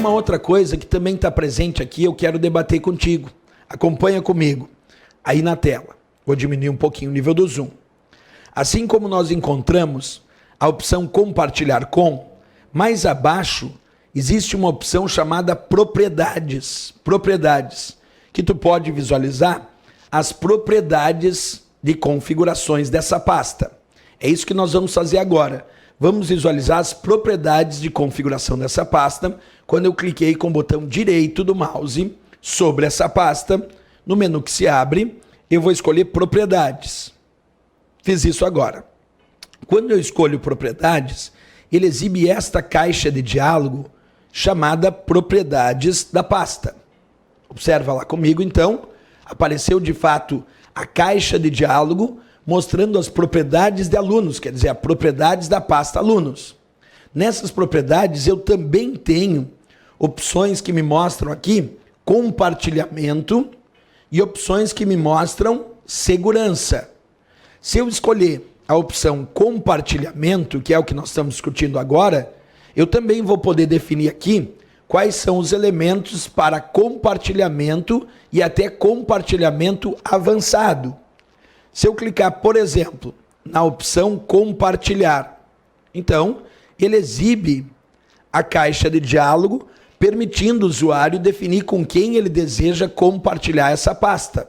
uma outra coisa que também está presente aqui, eu quero debater contigo. Acompanha comigo aí na tela. Vou diminuir um pouquinho o nível do zoom. Assim como nós encontramos a opção compartilhar com, mais abaixo existe uma opção chamada propriedades. Propriedades, que tu pode visualizar as propriedades de configurações dessa pasta. É isso que nós vamos fazer agora. Vamos visualizar as propriedades de configuração dessa pasta. Quando eu cliquei com o botão direito do mouse sobre essa pasta, no menu que se abre, eu vou escolher propriedades. Fiz isso agora. Quando eu escolho propriedades, ele exibe esta caixa de diálogo chamada propriedades da pasta. Observa lá comigo, então, apareceu de fato a caixa de diálogo mostrando as propriedades de alunos, quer dizer, as propriedades da pasta alunos. Nessas propriedades eu também tenho opções que me mostram aqui compartilhamento e opções que me mostram segurança. Se eu escolher a opção compartilhamento, que é o que nós estamos discutindo agora, eu também vou poder definir aqui quais são os elementos para compartilhamento e até compartilhamento avançado. Se eu clicar, por exemplo, na opção compartilhar, então ele exibe a caixa de diálogo, permitindo o usuário definir com quem ele deseja compartilhar essa pasta.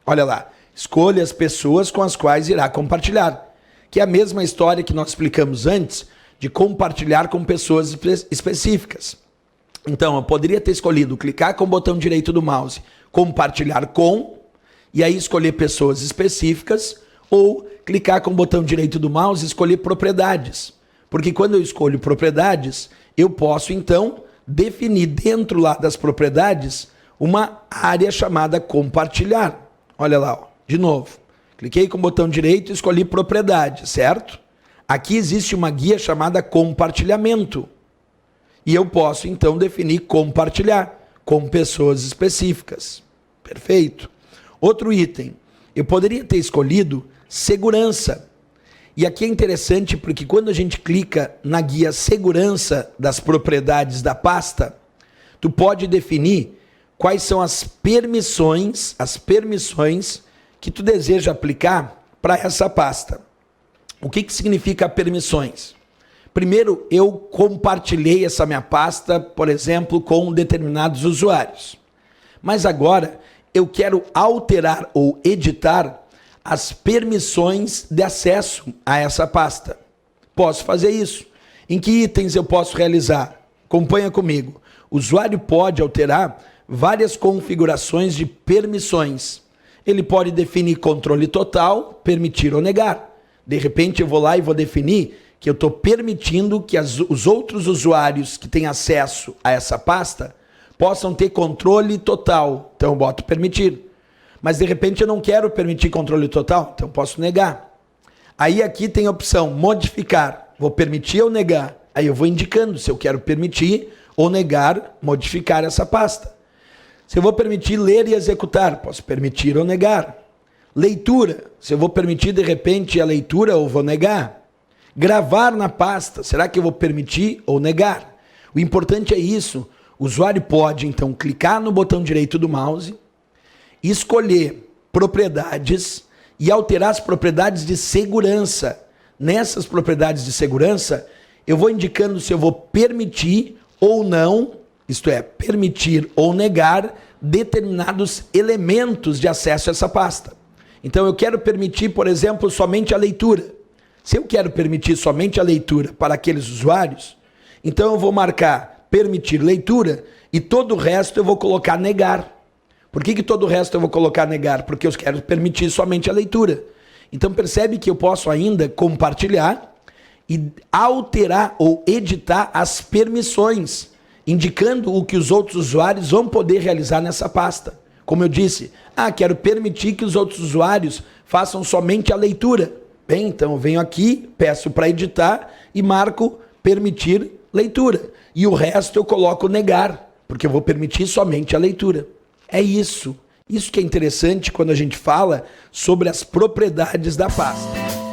Olha lá, escolha as pessoas com as quais irá compartilhar, que é a mesma história que nós explicamos antes, de compartilhar com pessoas específicas. Então, eu poderia ter escolhido clicar com o botão direito do mouse, compartilhar com, e aí escolher pessoas específicas, ou clicar com o botão direito do mouse e escolher propriedades. Porque quando eu escolho propriedades, eu posso então definir dentro lá das propriedades uma área chamada compartilhar. Olha lá, ó, de novo. Cliquei com o botão direito e escolhi propriedade, certo? Aqui existe uma guia chamada compartilhamento. E eu posso então definir compartilhar com pessoas específicas. Perfeito. Outro item, eu poderia ter escolhido segurança. E aqui é interessante porque quando a gente clica na guia segurança das propriedades da pasta, tu pode definir quais são as permissões que tu deseja aplicar para essa pasta. O que significa permissões? Primeiro, eu compartilhei essa minha pasta, por exemplo, com determinados usuários. Mas agora eu quero alterar ou editar as permissões de acesso a essa pasta. Posso fazer isso. Em que itens eu posso realizar? Acompanha comigo. O usuário pode alterar várias configurações de permissões. Ele pode definir controle total, permitir ou negar. De repente eu vou lá e vou definir que eu estou permitindo que os outros usuários que têm acesso a essa pasta possam ter controle total. Então eu boto permitir. Mas de repente eu não quero permitir controle total, então eu posso negar. Aí aqui tem a opção modificar. Vou permitir ou negar. Aí eu vou indicando se eu quero permitir ou negar, modificar essa pasta. Se eu vou permitir ler e executar, posso permitir ou negar. Leitura, se eu vou permitir de repente a leitura ou vou negar. Gravar na pasta, será que eu vou permitir ou negar? O importante é isso. O usuário pode então clicar no botão direito do mouse, escolher propriedades e alterar as propriedades de segurança. Nessas propriedades de segurança, eu vou indicando se eu vou permitir ou não, isto é, permitir ou negar determinados elementos de acesso a essa pasta. Então eu quero permitir, por exemplo, somente a leitura. Se eu quero permitir somente a leitura para aqueles usuários, então eu vou marcar permitir leitura e todo o resto eu vou colocar negar. Por que todo o resto eu vou colocar negar? Porque eu quero permitir somente a leitura. Então percebe que eu posso ainda compartilhar e alterar ou editar as permissões, indicando o que os outros usuários vão poder realizar nessa pasta. Como eu disse, quero permitir que os outros usuários façam somente a leitura. Bem, então eu venho aqui, peço para editar e marco permitir leitura. E o resto eu coloco negar, porque eu vou permitir somente a leitura. É isso. Isso que é interessante quando a gente fala sobre as propriedades da pasta.